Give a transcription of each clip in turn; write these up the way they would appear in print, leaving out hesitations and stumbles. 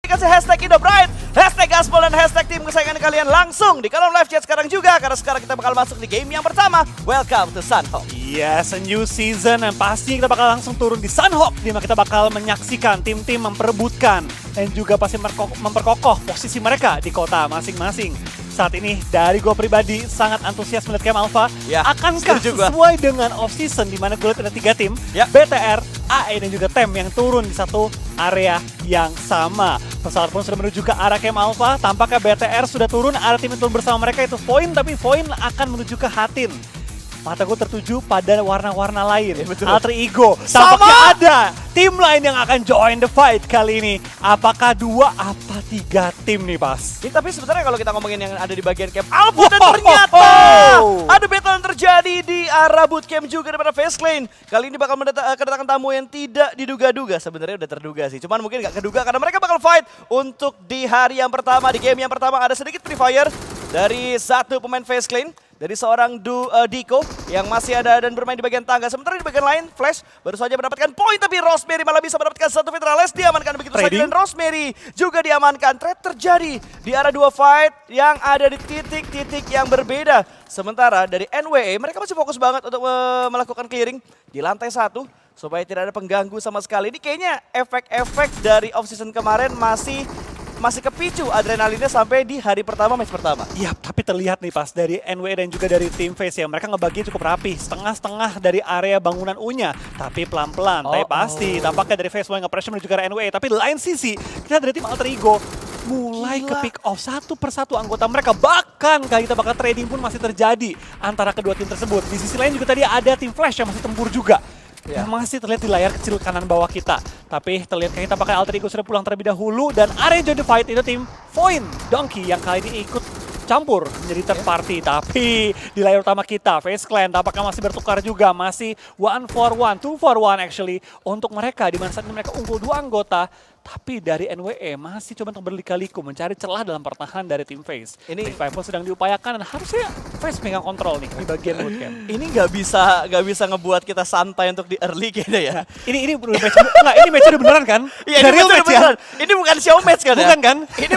dikasih hashtag #IndoBright, hashtag Gaspol dan hashtag tim kesayangan kalian langsung di kolom live chat sekarang juga. Karena sekarang kita bakal masuk di game yang pertama. Welcome to Sunhawk. Yes, a new season dan pasti kita bakal langsung turun di Sunhawk di mana kita bakal menyaksikan tim-tim memperebutkan dan juga pasti memperkokoh posisi mereka di kota masing-masing. Saat ini dari gue pribadi sangat antusias melihat Camp Alpha. Ya, akankah sesuai dengan off-season di mana gue lihat ada 3 tim, ya. BTR, AE dan juga TEM yang turun di satu area yang sama. Pesawat pun sudah menuju ke arah Camp Alpha, tampaknya BTR sudah turun, ada tim yang turun bersama mereka itu Voin, tapi Voin akan menuju ke Hatin. Mata gue tertuju pada warna-warna lain, alter ego. Tampaknya ada tim lain yang akan join the fight kali ini. Apakah 2 apa 3 tim nih, Pas? Ini tapi sebenarnya kalau kita ngomongin yang ada di bagian Camp Alpha dan ternyata ada battle yang terjadi di arah bootcamp juga daripada Fastlane. Kali ini bakal kedatangan tamu yang tidak diduga-duga. Sebenarnya udah terduga sih, cuman mungkin nggak keduga karena mereka bakal fight untuk di hari yang pertama. Di game yang pertama ada sedikit free fire dari satu pemain Fastlane. Dari seorang Diko yang masih ada dan bermain di bagian tangga. Sementara di bagian lain, Flash baru saja mendapatkan poin. Tapi Rosemary malah bisa mendapatkan satu Vitrales. Diamankan begitu saja dan Rosemary juga diamankan. Trade terjadi di arah 2 fight yang ada di titik-titik yang berbeda. Sementara dari NWE, mereka masih fokus banget untuk melakukan clearing di lantai 1. Supaya tidak ada pengganggu sama sekali. Ini kayaknya efek-efek dari off-season kemarin masih kepicu adrenalinnya sampai di hari pertama, match pertama. Iya, tapi terlihat nih Pas dari NWE dan juga dari tim Face ya. Mereka ngebagi cukup rapi, setengah-setengah dari area bangunan U-nya. Tapi pelan-pelan, tapi pasti. Tampaknya dari Face mulai nge-pressure menuju ke arah NWE. Tapi lain sisi, kita dari tim Alter Ego mulai ke pick off satu persatu anggota mereka. Bahkan kali kita bakal trading pun masih terjadi antara kedua tim tersebut. Di sisi lain juga tadi ada tim Flash yang masih tempur juga. Yang masih terlihat di layar kecil kanan bawah kita. Tapi terlihat kayak kita pakai Alter Ego sudah pulang terlebih dahulu. Dan area join the fight itu tim Voin Donkey yang kali ini ikut campur menjadi third party. Tapi di layar utama kita, Face Clan tampaknya masih bertukar juga. Masih 1-for-1, 2-for-1 actually. Untuk mereka, di mana saat ini mereka unggul 2 anggota. Tapi dari NWE masih coba untuk berlika-liku mencari celah dalam pertahanan dari tim Face. Ini revival sedang diupayakan dan harusnya Face megang kontrol nih di bagian bootcamp. Ini nggak bisa ngebuat kita santai untuk di early kayaknya ya. Ini match enggak, ini match udah beneran kan? Iya, ini real match ya. Ini bukan show match kan ya? Bukan kan? Ini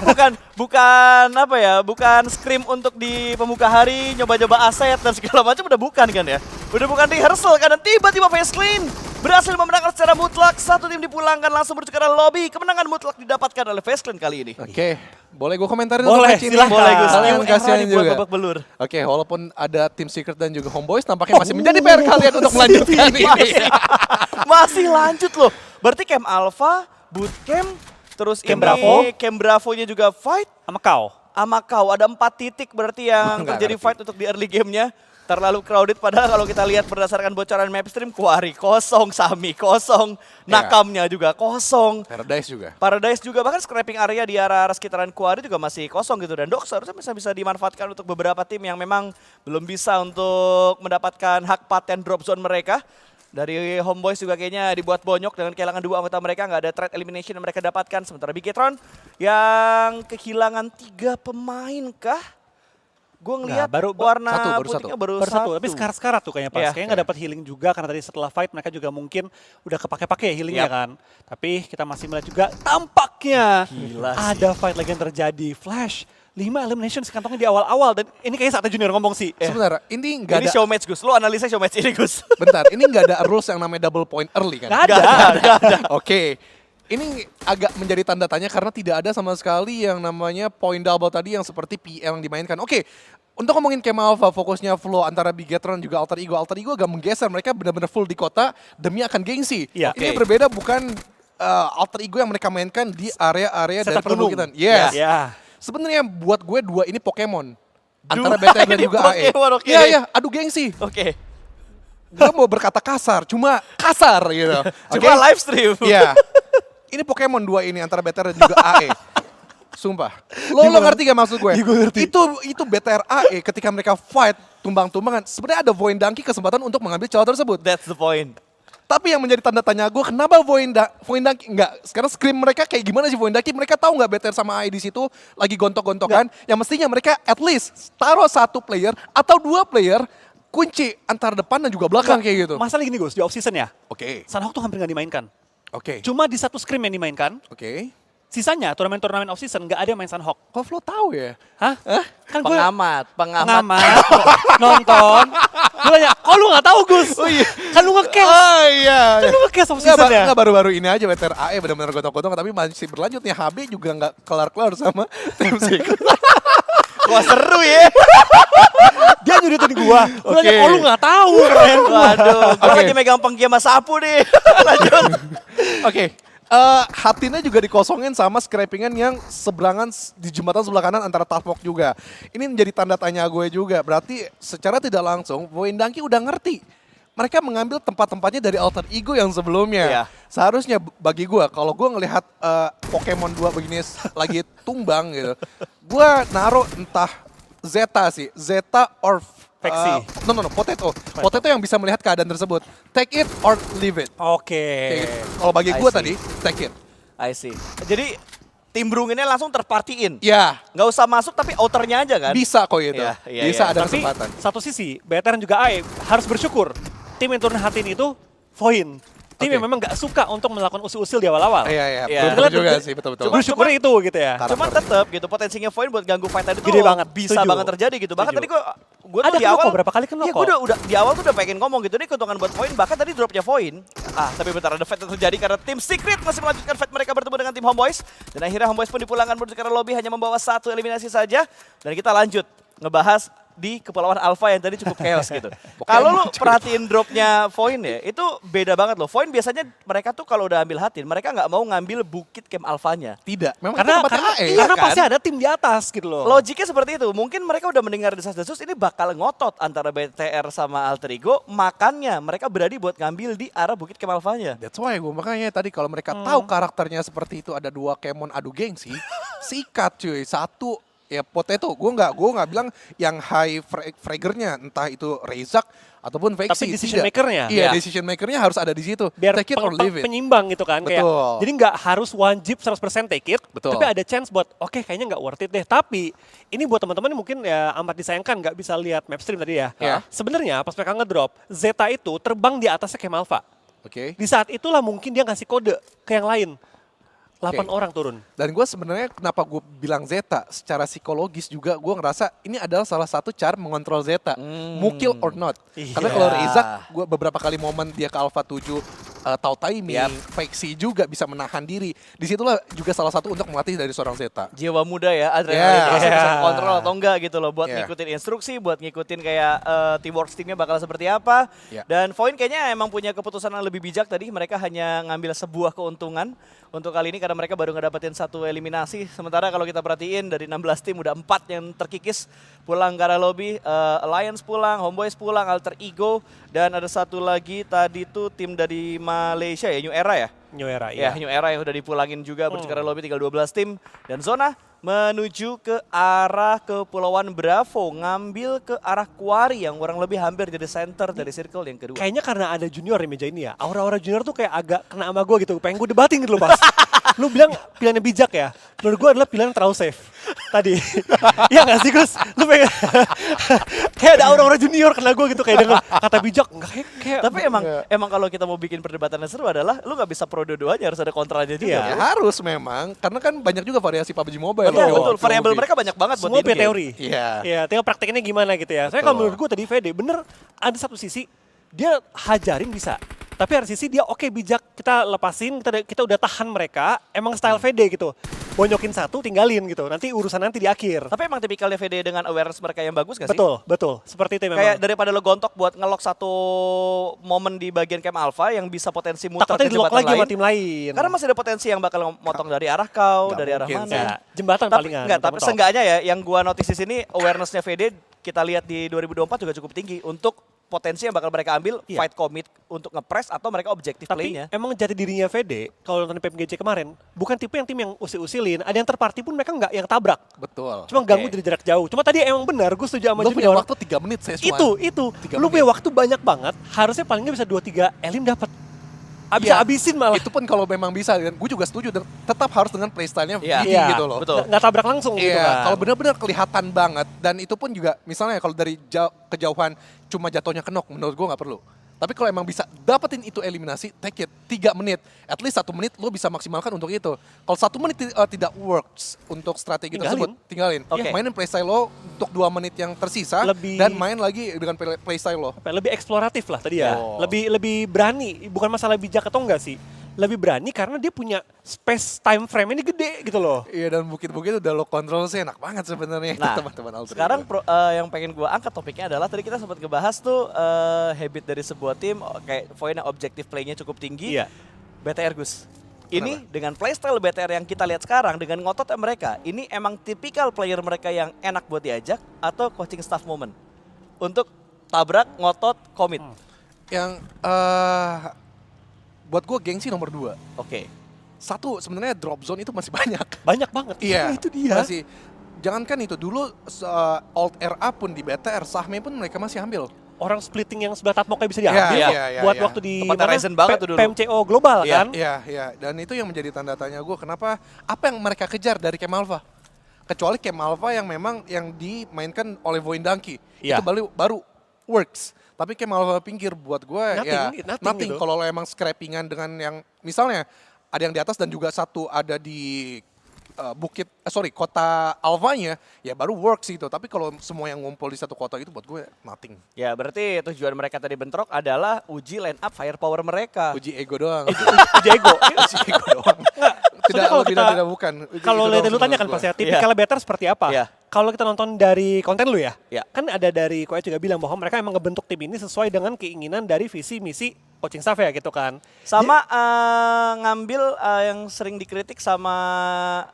bukan apa ya? Bukan scrim untuk di pembuka hari nyoba-nyoba aset dan segala macam, udah bukan kan ya? Udah bukan rehearsal kan, dan tiba-tiba Fastlane berhasil memenangkan secara mutlak. Satu tim dipulangkan langsung menuju ke arah lobby. Kemenangan mutlak didapatkan oleh Fastlane kali ini. Oke, boleh gue komentarin Boleh, match ini? silahkan. Boleh Gus. Kalian kasihan juga. Babak belur. Oke, walaupun ada tim Secret dan juga Homeboys tampaknya masih menjadi PR kalian untuk melanjutkan ini. Masih lanjut loh. Berarti Camp Alpha, Bootcamp, terus Camp ini Bravo. Camp Bravo-nya juga fight. Sama kau. Sama kau ada 4 titik berarti yang Nggak terjadi ngerti. fight untuk di early game-nya. Terlalu crowded, padahal kalau kita lihat berdasarkan bocoran map stream, Quarry kosong, Sami kosong, Nakamnya juga kosong. Paradise juga. Bahkan scraping area di arah sekitaran Quarry juga masih kosong gitu. Dan Dok seharusnya bisa dimanfaatkan untuk beberapa tim yang memang belum bisa untuk mendapatkan hak paten drop zone mereka. Dari Homeboys juga kayaknya dibuat bonyok dengan kehilangan 2 anggota mereka, nggak ada trade elimination yang mereka dapatkan. Sementara Bigetron yang kehilangan 3 pemain kah? Gue ngeliat warna putihnya baru satu. Tapi sekarang tuh kayaknya Pas. Kayaknya nggak dapat healing juga karena tadi setelah fight mereka juga mungkin udah kepake-pake healingnya kan. Tapi kita masih melihat juga tampaknya ada fight lagi yang terjadi. Flash 5 elimination sekantongnya di awal-awal dan ini kayaknya saatnya Junior ngomong sih. Sebenarnya ini nggak ada. Ini show match Gus, lo analisa show match ini Gus. Bentar, ini nggak ada rules yang namanya double point early kan? Nggak ada. Oke. Ini agak menjadi tanda tanya karena tidak ada sama sekali yang namanya point double tadi yang seperti PL yang dimainkan. Oke, untuk ngomongin Camp Alpha, fokusnya flow antara Bigetron juga Alter Ego. Alter Ego agak menggeser, mereka benar-benar full di kota demi akan gengsi. Iya. Ini berbeda bukan Alter Ego yang mereka mainkan di area-area dari perbukitan. Yes. Ya. Sebenarnya buat gue 2 ini Pokemon. Antara BTR dan juga AE. Iya, adu gengsi. Oke. Gue mau berkata kasar, cuma kasar gitu. Cuma live stream. Iya. Ini Pokemon 2 ini antara BTR dan juga AE. Sumpah. Lo ngerti gak maksud gue? Gue ngerti. Itu BTR AE ketika mereka fight tumbang-tumbangan. Sebenarnya ada Voin Donkey kesempatan untuk mengambil celah tersebut. That's the point. Tapi yang menjadi tanda tanya gue, kenapa Voin Donkey enggak? Sekarang scrim mereka kayak gimana sih Voin Donkey? Mereka tahu nggak BTR sama AE di situ lagi gontok-gontokan? Yang mestinya mereka at least taruh 1 player atau 2 player kunci antara depan dan juga belakang kayak gitu. Masalah gini Gus, di off season ya. Oke. Sunhawk tuh hampir nggak dimainkan. Oke. Cuma di satu scrim yang dimainkan. Oke. Sisanya turnamen-turnamen off season nggak ada yang main Sunhawk. Kok Flo tahu ya? Hah? Kan gue Pengamat. pengamat nonton. Gue tanya, kok lu nggak tahu Gus? Oh iya. Kan lu nge-cast. Oh iya. Kan lu nge-cast off Nggak, season ya? nggak baru-baru ini aja WTR AE benar-benar gotong-gotong tapi masih berlanjut nih. HB juga nggak kelar-kelar sama tim Secret. Wah seru ya. Dia nyudutin gua. Gue Oke. nanya, kok lu nggak tahu? Keren. Waduh, gue Oke. lagi megang pengkiam sapu nih. Lanjut. Oke. Hatinnya juga dikosongin sama scrapingan yang seberangan di jembatan sebelah kanan antara Talmok juga. Ini menjadi tanda tanya gue juga. Berarti secara tidak langsung Voindanki udah ngerti. Mereka mengambil tempat-tempatnya dari alter ego yang sebelumnya. Iya. Seharusnya bagi gue, kalau gue ngelihat Pokemon 2 begini lagi tumbang gitu, gue naruh entah Zeta sih, Zeta or Vexi. no, Potato. Potato yang bisa melihat keadaan tersebut. Take it or leave it. Oke. Kayak gitu. Kalau bagi I gue see. tadi, take it. I see. Jadi tim Brunginnya langsung terpartiin. Ya, Nggak usah masuk tapi outernya aja kan? bisa kok itu. Iya, iya, Bisa iya. ada Tapi kesempatan. satu sisi, BTR dan juga AE harus bersyukur. Tim yang turun Hatin itu Voin. Tim Oke. yang memang nggak suka untuk melakukan usil-usil di awal-awal. Iya, Iya. betul Kita juga lihat- sih, betul-betul. Bersyukurnya itu gitu ya. Karakter. Cuman tetap gitu potensinya Void buat ganggu fight tadi tuh Gede banget, bisa setuju. banget terjadi gitu. Bahkan Setuju. tadi gue tuh Ada di awal Knocko, berapa kali Knocko? Iya, gue udah di awal tuh udah pengen ngomong gitu nih keuntungan buat Void. Bahkan tadi dropnya Void. Tapi bentar ada fight yang terjadi karena tim Secret masih melanjutkan fight mereka bertemu dengan tim Homeboys dan akhirnya Homeboys pun dipulangkan menuju ke lobby hanya membawa satu eliminasi saja dan kita lanjut ngebahas di Kepulauan Alpha yang tadi cukup chaos gitu. Kalau lu perhatiin dropnya Void ya, itu beda banget loh. Void biasanya mereka tuh kalau udah ambil Hatin, mereka nggak mau ngambil bukit camp Alphanya. Tidak, memang Karena itu tempatnya AE. karena kan? pasti ada tim di atas gitu loh. Logiknya seperti itu. Mungkin mereka udah mendengar desas-desus ini bakal ngotot antara BTR sama Alter Ego. Makanya mereka berani buat ngambil di arah Bukit Camp Alphanya. That's why gue makanya tadi kalau mereka tahu karakternya seperti itu ada dua Kemon adu gengsi, sikat cuy. Satu ya Potato, gue nggak bilang yang high fraggernya entah itu Rezak ataupun Vexi. Tapi decision tidak. maker-nya. Iya, Ya. decision makernya harus ada di situ. Biar Take it or leave it. penyimbang gitu kan. Kayak, Betul. jadi nggak harus wajib 100% take it. Betul. Tapi ada chance buat oke kayaknya nggak worth it deh. Tapi ini buat teman-teman mungkin ya amat disayangkan nggak bisa lihat map stream tadi ya. Ya. Sebenarnya pas mereka ngedrop, Zeta itu terbang di atasnya Camp Alpha. Oke. Di saat itulah mungkin dia ngasih kode ke yang lain. 8 Oke. orang turun. Dan gue sebenarnya kenapa gue bilang Zeta secara psikologis juga gue ngerasa ini adalah salah satu cara mengontrol Zeta, mukil or not. Iya. Karena kalau Rezak, gue beberapa kali momen dia ke Alpha 7 tahu timing, Vexi juga bisa menahan diri. Disitulah juga salah satu untuk melatih dari seorang Zeta. Jiwa muda ya, adrenalin Yeah. pasti bisa Yeah. kontrol atau enggak gitu loh. Buat Yeah. ngikutin instruksi, buat ngikutin kayak teamwork timnya bakal seperti apa. Yeah. Dan Void kayaknya emang punya keputusan yang lebih bijak tadi. Mereka hanya ngambil sebuah keuntungan untuk kali ini karena mereka baru ngedapetin satu eliminasi. Sementara kalau kita perhatiin dari 16 tim udah 4 yang terkikis pulang ke arah lobby. Alliance pulang, Homeboys pulang, Alter Ego. Dan ada satu lagi tadi tuh tim dari Malaysia ya, New Era ya? New Era, Ya, New Era yang udah dipulangin juga menuju ke arah lobby tinggal 12 tim. Dan zona menuju ke arah Kepulauan Bravo. Ngambil ke arah Quarry yang kurang lebih hampir jadi center dari circle yang kedua. Kayaknya karena ada junior di meja ini ya. Aura-aura junior tuh kayak agak kena sama gue gitu. Pengen gue debatin gitu loh pas. Lu bilang pilihannya bijak ya. Menurut gue adalah pilihan yang terlalu safe. Tadi. Iya gak sih Gus? Lu pengen. Kayak ada aura-aura junior kena gue gitu. Kayak denger kata bijak. Enggak kayak. Tapi emang kalau kita mau bikin perdebatannya seru adalah lu nggak bisa pro dua-duanya, harus ada kontranya juga. Iya. Ya harus memang, karena kan banyak juga variasi PUBG Mobile. Betul, loh. betul. Variabel mereka banyak banget buat semua in-game. punya teori. Iya. Iya, tinggal praktekinnya gimana gitu ya. Saya kalau menurut gue tadi VD bener ada satu sisi dia hajarin bisa. Tapi ada sisi dia oke bijak kita lepasin, kita udah tahan mereka. Emang style VD gitu. Bonyokin satu tinggalin gitu. Nanti urusan nanti di akhir. Tapi emang tipikalnya VD dengan awareness mereka yang bagus gak sih? Betul, betul. Seperti itu memang. Kayak daripada lo gontok buat ngelok satu momen di bagian camp alpha yang bisa potensi muter takutnya ke di lock jembatan lagi sama lain. tim lain. Karena masih ada potensi yang bakal motong dari arah kau, Nggak dari arah mungkin mana. sih. ya, jembatan Tapi palingan. enggak, tapi mentok-mentok. seenggaknya ya yang gua notice di sini awareness-nya VD kita lihat di 2024 juga cukup tinggi untuk potensi yang bakal mereka ambil Iya. fight commit untuk ngepres atau mereka objektif Tapi play-nya. emang jati dirinya VD, kalau nonton PMGC kemarin, bukan tipe yang tim yang usil-usilin. Ada yang terparty pun mereka nggak yang tabrak. Betul. Cuma ganggu dari jarak jauh. Cuma tadi emang benar, gue setuju sama Lo punya Junior. waktu 3 menit saya cuma. Itu. 3 Lu menit. punya waktu banyak banget, harusnya paling nggak bisa 2-3 elim dapat. Bisa Iya. abisin malah. Itu pun kalau memang bisa, dan gue juga setuju, dan tetap harus dengan playstyle-nya Iya. Vicky Iya, gitu loh. betul. Nggak tabrak langsung gitu Iya, kan. kalau benar-benar kelihatan banget, dan itu pun juga misalnya kalau dari kejauhan cuma jatuhnya ke knock, menurut gue nggak perlu. Tapi kalau emang bisa dapetin itu eliminasi, take it 3 menit. At least 1 menit lo bisa maksimalkan untuk itu. Kalau 1 menit tidak works untuk strategi tersebut, tinggalin. Oke. Mainin playstyle lo untuk 2 menit yang tersisa dan main lagi dengan playstyle lo. Lebih eksploratif lah tadi ya. Oh. Lebih berani, bukan masalah bijak atau enggak sih. Lebih berani karena dia punya space time frame ini gede gitu loh. Iya, dan bukit-bukit udah lo kontrol sih enak banget sebenarnya Nah, teman-teman Alter sekarang Ego. yang pengen gue angkat topiknya adalah tadi kita sempat ngebahas tuh habit dari sebuah tim kayak poin yang objective play-nya cukup tinggi. Iya. BTR Gus. Ini dengan playstyle BTR yang kita lihat sekarang dengan ngototnya mereka, ini emang tipikal player mereka yang enak buat diajak atau coaching staff moment untuk tabrak, ngotot, komit. Yang buat gue gengsi nomor 2. Oke. Satu, sebenarnya drop zone itu masih banyak. Banyak banget. Iya, itu dia. Masih, jangankan itu, dulu Alt RA pun di BTR, Sahme pun mereka masih ambil. Orang splitting yang sebelah Tatmoknya bisa diambil Iya, kok. iya, Buat iya. waktu di Tempatnya Ryzen banget tuh dulu. PMCO global Iya. kan. Iya. Dan itu yang menjadi tanda tanya gue, kenapa, apa yang mereka kejar dari Camp Alpha? Kecuali Camp Alpha yang memang yang dimainkan oleh Void Donkey. Iya. Itu baru works. Tapi Camp Alpha pinggir buat gue Nothing gitu. Kalau lo emang scrappingan dengan yang, misalnya ada yang di atas dan juga satu ada di kota Alvanya, ya baru works itu. Tapi kalau semua yang ngumpul di satu kota itu buat gue nothing. Ya berarti tujuan mereka tadi bentrok adalah uji line up firepower mereka. Uji ego doang. Jago. Uji ego doang. Tidak kalau lebih kita- dan tidak bukan. Uji Kalau ego lihat doang lu tanya kan menurut pasti ya, gue. tipikalnya better seperti apa? Iya. Kalau kita nonton dari konten lu ya, Iya. kan ada dari Koya juga bilang bahwa mereka emang ngebentuk tim ini sesuai dengan keinginan dari visi misi coaching staff ya gitu kan. Sama ngambil yang sering dikritik sama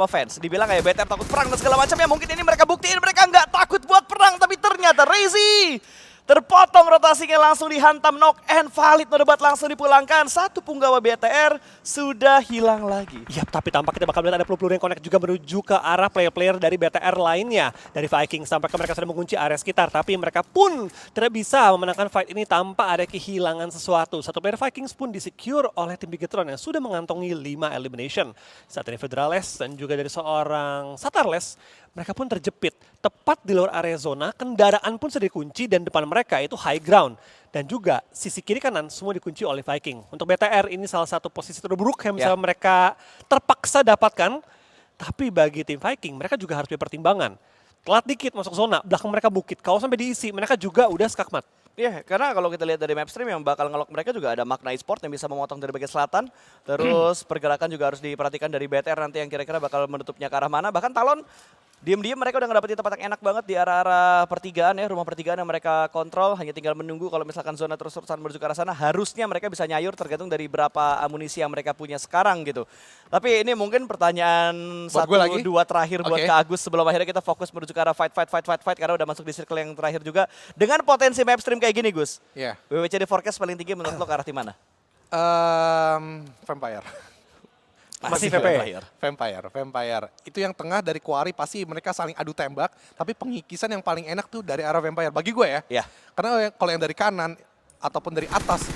fans. Dibilang kayak BTR takut perang dan segala macam. Ya mungkin ini mereka buktiin mereka nggak takut buat perang. Tapi ternyata Razy terpotong rotasinya langsung dihantam knock and valid no debat langsung dipulangkan. Satu punggawa BTR sudah hilang lagi. Iya, tapi tampak kita bakal melihat ada peluru yang connect juga menuju ke arah player-player dari BTR lainnya. Dari Vikings sampai mereka sudah mengunci area sekitar. Tapi mereka pun tidak bisa memenangkan fight ini tanpa ada kehilangan sesuatu. Satu player Vikings pun disecure oleh tim Bigetron yang sudah mengantongi 5 elimination. Saat ini Federales dan juga dari seorang Satarles, mereka pun terjepit. Tepat di luar area zona, kendaraan pun sudah dikunci dan depan mereka itu high ground. Dan juga sisi kiri kanan semua dikunci oleh Viking. Untuk BTR ini salah satu posisi terburuk yang bisa mereka terpaksa dapatkan. Tapi bagi tim Viking mereka juga harus pertimbangan. Telat dikit masuk zona, belakang mereka bukit. Kalau sampai diisi mereka juga udah skakmat. Iya, karena kalau kita lihat dari map stream yang bakal ngelok mereka juga ada makna e-sport yang bisa memotong dari bagian selatan. Terus pergerakan juga harus diperhatikan dari BTR nanti yang kira-kira bakal menutupnya ke arah mana. Bahkan Talon diem-diem mereka udah ngedapetin tempat yang enak banget di arah-arah pertigaan ya, rumah pertigaan yang mereka kontrol. Hanya tinggal menunggu kalau misalkan zona terus-terusan menuju ke arah sana. Harusnya mereka bisa nyayur tergantung dari berapa amunisi yang mereka punya sekarang gitu. Tapi ini mungkin pertanyaan Buat gue lagi? 1-2 terakhir buat Oke. Kak Agus sebelum akhirnya kita fokus menuju ke arah fight karena udah masuk di circle yang terakhir juga. Dengan potensi map stream kayak gini Gus, Iya. WWCD forecast paling tinggi menurut lo ke arah tim mana? Vampire. Masih Vampire. Itu yang tengah dari Quarry pasti mereka saling adu tembak, tapi pengikisan yang paling enak tuh dari arah Vampire bagi gue ya. Iya. Karena kalau yang dari kanan ataupun dari atas,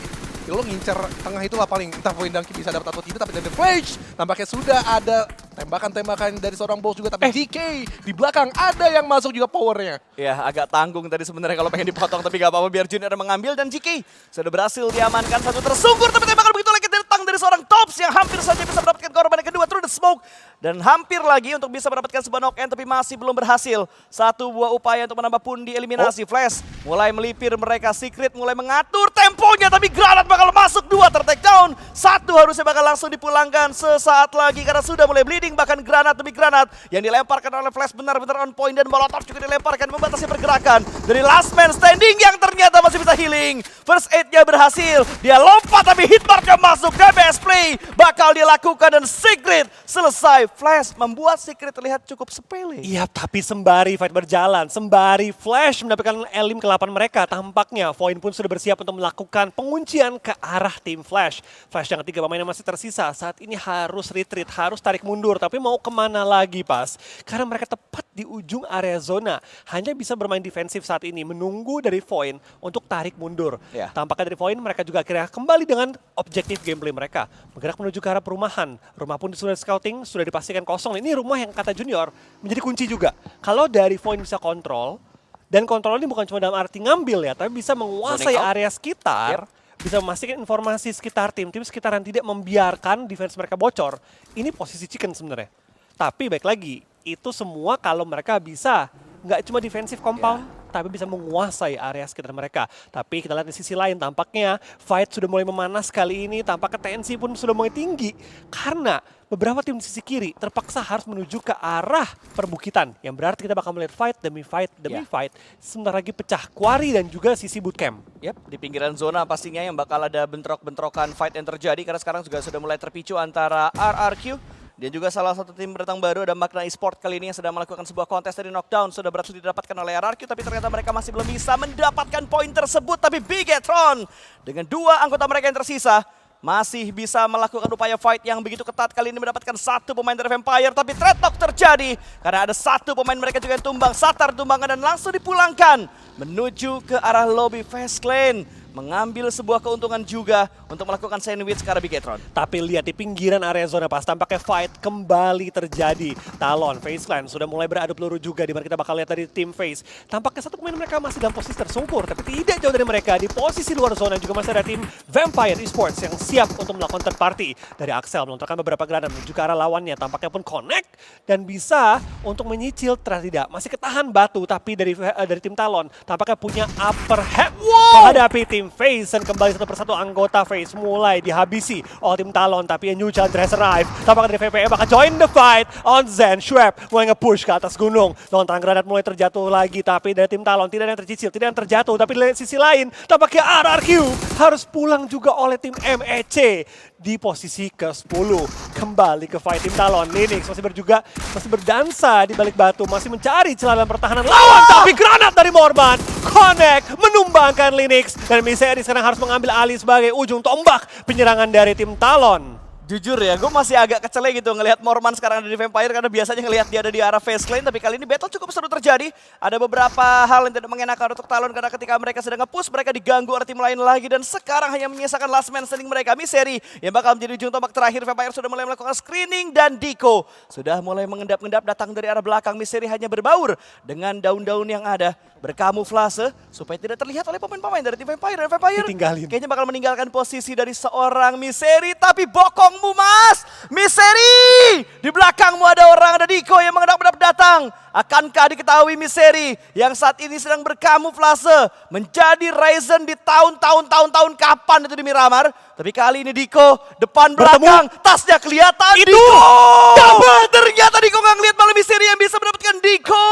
ya lo ngincer tengah itulah paling entah Void Donkey bisa dapat atau tidak, tapi dari Flash nampaknya sudah ada tembakan-tembakan dari seorang boss juga, tapi GK di belakang ada yang masuk juga powernya. Ya agak tanggung tadi sebenarnya kalau pengen dipotong tapi gak apa-apa biar Junior mengambil dan GK sudah berhasil diamankan satu tersungkur tapi tembakan begitu lagi datang dari seorang Tops yang hampir saja bisa mendapatkan korban yang kedua through the smoke dan hampir lagi untuk bisa mendapatkan sebuah knock-in tapi masih belum berhasil. Satu buah upaya untuk menambah pundi eliminasi. Flash mulai melipir mereka, Secret mulai mengatur temponya tapi granat bakal masuk, dua ter-take down. Satu harusnya bakal langsung dipulangkan sesaat lagi karena sudah mulai bleeding, bahkan granat demi granat yang dilemparkan oleh Flash benar-benar on point dan Molotov juga dilemparkan membatasi pergerakan dari last man standing yang ternyata masih bisa healing. First aid-nya berhasil, dia lompat tapi hitmark-nya masuk. DBS play bakal dilakukan dan Secret selesai. Flash membuat Secret terlihat cukup sepele. Iya, tapi sembari fight berjalan, sembari Flash mendapatkan elim ke-8 mereka, tampaknya Void pun sudah bersiap untuk melakukan penguncian ke arah tim Flash. Flash yang ketiga pemain yang masih tersisa saat ini harus retreat, harus tarik mundur, tapi mau kemana lagi pas? Karena mereka tepat di ujung area zona, hanya bisa bermain defensif saat ini, menunggu dari Void untuk tarik mundur. Ya. Tampaknya dari Void mereka juga akhirnya kembali dengan objektif gameplay mereka, bergerak menuju ke arah perumahan. Rumah pun sudah scouting, sudah dipastikan kosong. Ini rumah yang kata Junior menjadi kunci juga. Kalau dari Void bisa kontrol, Dan kontrol ini bukan cuma dalam arti ngambil ya, tapi bisa menguasai Zoning out. area sekitar, bisa memastikan informasi sekitar tim sekitar yang tidak membiarkan defense mereka bocor. Ini posisi chicken sebenarnya. Tapi baik lagi, itu semua kalau mereka bisa nggak cuma defensive compound, tapi bisa menguasai area sekitar mereka. Tapi kita lihat di sisi lain, tampaknya fight sudah mulai memanas kali ini, tampaknya tensi pun sudah mulai tinggi. Karena beberapa tim di sisi kiri terpaksa harus menuju ke arah perbukitan. Yang berarti kita bakal melihat fight demi fight demi fight. Sebentar lagi pecah quarry dan juga sisi bootcamp. Yap, di pinggiran zona pastinya yang bakal ada bentrok-bentrokan fight yang terjadi. Karena sekarang juga sudah mulai terpicu antara RRQ dan juga salah satu tim berdatang baru ada Magna Esport kali ini yang sedang melakukan sebuah kontes dari knockdown. Sudah berhasil didapatkan oleh RRQ, tapi ternyata mereka masih belum bisa mendapatkan poin tersebut. Tapi Bigetron dengan 2 anggota mereka yang tersisa masih bisa melakukan upaya fight yang begitu ketat. Kali ini mendapatkan 1 pemain dari Vampire, tapi trade talk terjadi karena ada 1 pemain mereka juga yang tumbang. Satar tumbangkan dan langsung dipulangkan menuju ke arah lobby Fast Lane, mengambil sebuah keuntungan juga untuk melakukan sandwich ke arah Bigetron. Tapi lihat di pinggiran area zona pas tampaknya fight kembali terjadi. Talon, FaZe Clan sudah mulai beradu peluru juga, di mana kita bakal lihat dari tim FaZe. Tampaknya 1 pemain mereka masih dalam posisi tersungkur, tapi tidak jauh dari mereka. Di posisi luar zona juga masih ada tim Vampire Esports yang siap untuk melakukan third party. Dari Axel melontarkan beberapa granat menuju ke arah lawannya, tampaknya pun connect dan bisa untuk menyicil tidak. Masih ketahan batu, tapi dari tim Talon tampaknya punya upper hand menghadapi tim FaZe, dan kembali satu persatu anggota FaZe mulai dihabisi oleh tim Talon, tapi a new challenge has arrived. Tampaknya dari VPE bakal join the fight on Zen. Schwab mulai nge-push ke atas gunung. Lontaran granat mulai terjatuh lagi, tapi dari tim Talon tidak ada yang tercicil, tidak ada yang terjatuh. Tapi di sisi lain, tampaknya RRQ harus pulang juga oleh tim MEC di posisi ke-10. Kembali ke fight tim Talon. Linux masih berdansa di balik batu, masih mencari celah dalam pertahanan lawan, tapi granat dari Morban connect menumbangkan Linux, dan Misery sekarang harus mengambil alih sebagai ujung tombak penyerangan dari tim Talon. Jujur ya, gue masih agak kecele gitu ngelihat Morman sekarang ada di Vampire, karena biasanya ngelihat dia ada di arah Fast Lane, tapi kali ini battle cukup seru terjadi. Ada beberapa hal yang tidak mengenakan untuk Talon, karena ketika mereka sedang nge-push, mereka diganggu oleh tim lain lagi, dan sekarang hanya menyisakan last man standing mereka, Misery, yang bakal menjadi ujung tombak terakhir. Vampire sudah mulai melakukan screening, dan Diko sudah mulai mengendap-endap datang dari arah belakang. Misery hanya berbaur dengan daun-daun yang ada, berkamuflase supaya tidak terlihat oleh pemain-pemain dari tim Vampire. Dan Vampire Ditinggalin. kayaknya bakal meninggalkan posisi dari seorang Misery, tapi bokongmu mas, Misery! Di belakangmu ada orang, ada Diko yang mengendap-endap datang. Akankah diketahui Misery yang saat ini sedang berkamuflase menjadi Ryzen di tahun-tahun kapan itu di Miramar? Tapi kali ini Diko depan belakang, tasnya kelihatan. Itu! Diko! Ternyata Diko nggak ngeliat, malah Misery yang bisa mendapatkan. Diko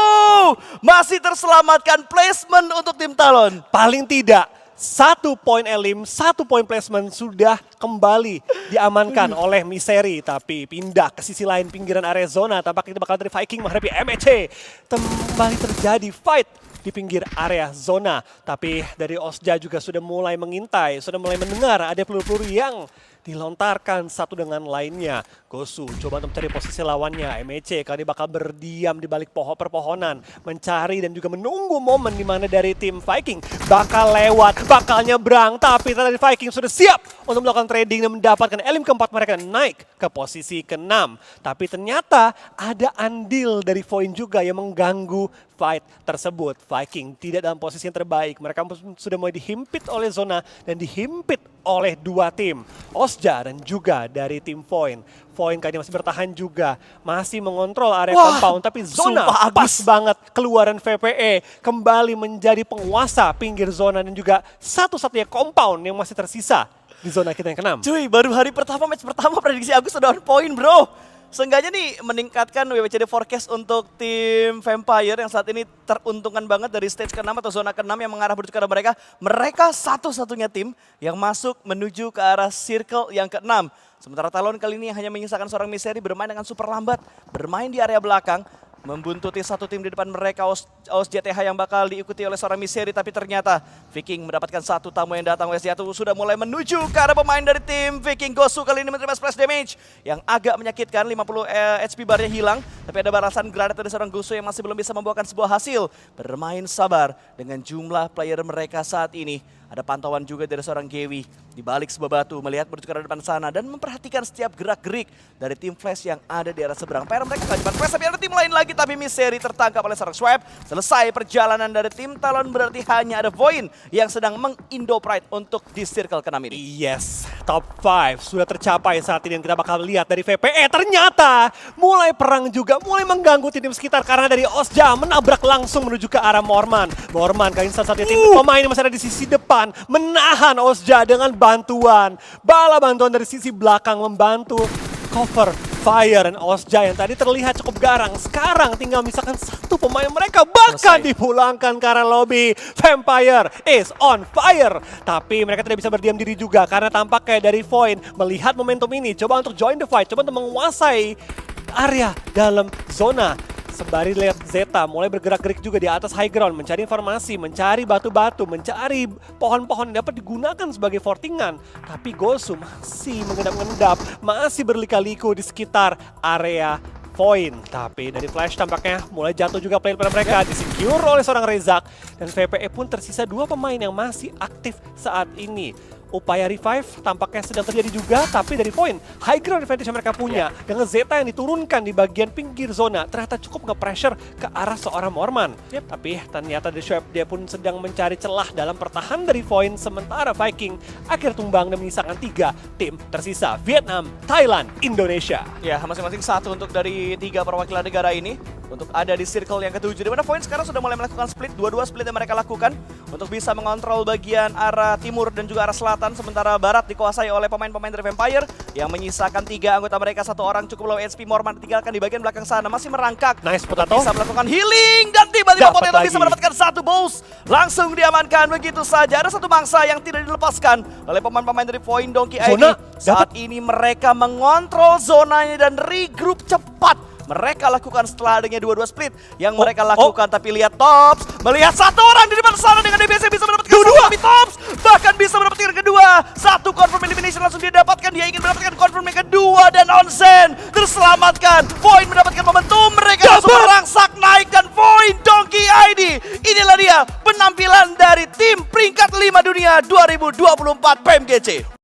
masih terselamatkan placement untuk tim Talon. Paling tidak 1 poin elim, 1 poin placement sudah kembali diamankan oleh Misery, tapi pindah ke sisi lain pinggiran area zona. Tampaknya kita bakal dari Viking menghadapi MEC. Kembali terjadi fight di pinggir area zona, tapi dari Osja juga sudah mulai mengintai, sudah mulai mendengar ada peluru-peluru yang dilontarkan satu dengan lainnya. Gosu coba untuk mencari posisi lawannya. MEC kali ini bakal berdiam di balik perpohonan, mencari dan juga menunggu momen di mana dari tim Viking bakal lewat, bakal nyebrang, tapi dari Viking sudah siap untuk melakukan trading dan mendapatkan elim keempat mereka naik ke posisi ke-6. Tapi ternyata ada andil dari Voin juga yang mengganggu fight tersebut. Viking tidak dalam posisi yang terbaik. Mereka sudah mulai dihimpit oleh zona dan dihimpit oleh 2 tim, Osja dan juga dari tim Voin. Voin kayaknya masih bertahan juga, masih mengontrol area compound, tapi zona pas banget keluaran VPE kembali menjadi penguasa pinggir zona dan juga satu-satunya compound yang masih tersisa di zona kita yang ke-6. Cuy, baru hari pertama, match pertama prediksi Agus sudah on point bro. Seenggaknya nih meningkatkan WWCD forecast untuk tim Vampire yang saat ini teruntungkan banget dari stage ke-6 atau zona ke-6 yang mengarah menuju ke arah mereka. Mereka satu-satunya tim yang masuk menuju ke arah circle yang ke-6. Sementara Talon kali ini hanya menyisakan seorang Misery bermain dengan super lambat, bermain di area belakang, membuntuti satu tim di depan mereka, Aus JTH yang bakal diikuti oleh seorang Misery, tapi ternyata Viking mendapatkan satu tamu yang datang. WSJ sudah mulai menuju ke arah pemain dari tim Viking. Gosu kali ini menerima splash damage yang agak menyakitkan, 50 HP barnya hilang, tapi ada balasan granat dari seorang Gosu yang masih belum bisa membawakan sebuah hasil. Bermain sabar dengan jumlah player mereka saat ini. Ada pantauan juga dari seorang Gewi di balik sebuah batu, melihat menuju ke arah depan sana dan memperhatikan setiap gerak-gerik dari tim Flash yang ada di arah seberang. PR mereka gak cuma Flash, tapi ada tim lain lagi, tapi Misteri tertangkap oleh seorang Swap. Selesai perjalanan dari tim Talon, berarti hanya ada Void yang sedang meng-Indo Pride untuk di circle ke-6 ini. Yes, top 5 sudah tercapai saat ini dan kita bakal lihat dari VPE ternyata mulai perang juga, mulai mengganggu tim sekitar karena dari Osja menabrak langsung menuju ke arah Morman. Morman kali ini salah satu tim pemain yang masih ada di sisi depan menahan Osja dengan bantuan. Bala bantuan dari sisi belakang membantu cover Fire dan Osja yang tadi terlihat cukup garang. Sekarang tinggal misalkan satu pemain mereka bahkan dipulangkan ke arah lobby. Vampire is on fire. Tapi mereka tidak bisa berdiam diri juga karena tampaknya dari Void melihat momentum ini. Coba untuk join the fight, coba untuk menguasai area dalam zona. Sembari lihat Zeta mulai bergerak-gerik juga di atas high ground, mencari informasi, mencari batu-batu, mencari pohon-pohon yang dapat digunakan sebagai fortingan. Tapi Gosu masih mengendap-endap, masih berlika-liku di sekitar area Void. Tapi dari Flash tampaknya mulai jatuh juga player-player mereka, disecure oleh seorang Rezak. Dan VPE pun tersisa 2 pemain yang masih aktif saat ini. Upaya revive tampaknya sedang terjadi juga, tapi dari Void, high ground advantage yang mereka punya dengan Zeta yang diturunkan di bagian pinggir zona ternyata cukup nge-pressure ke arah seorang Morman. Tapi ternyata The Swap dia pun sedang mencari celah dalam pertahanan dari Void, sementara Viking akhir tumbang dan menyisakan 3 tim tersisa, Vietnam, Thailand, Indonesia. Ya, masing-masing satu untuk dari 3 perwakilan negara ini untuk ada di circle yang ke-7, di mana Void sekarang sudah mulai melakukan split, dua split yang mereka lakukan untuk bisa mengontrol bagian arah timur dan juga arah selatan, sementara barat dikuasai oleh pemain-pemain dari Vampire yang menyisakan 3 anggota mereka, 1 orang cukup low HP. Morman ditinggalkan di bagian belakang sana, masih merangkak. Nice Potato. Bisa melakukan healing dan tiba-tiba Dapat Potato lagi. bisa mendapatkan 1 bows. Langsung diamankan begitu saja. Ada 1 mangsa yang tidak dilepaskan oleh pemain-pemain dari Void Donkey ID. Zona, Saat ini mereka mengontrol zonanya dan regroup cepat. Mereka lakukan setelah adanya 2 split yang mereka lakukan. Tapi lihat Tops, melihat 1 orang di depan sana dengan DBS bisa mendapatkan 1, tapi Tops bahkan bisa mendapatkan kedua. 1 confirm elimination langsung dia dapatkan. Dia ingin mendapatkan confirm yang kedua dan Onsen terselamatkan. Void mendapatkan momentum, mereka langsung merangsak naik dan Void Donkey ID. Inilah dia penampilan dari tim peringkat 5 dunia 2024 PMGC.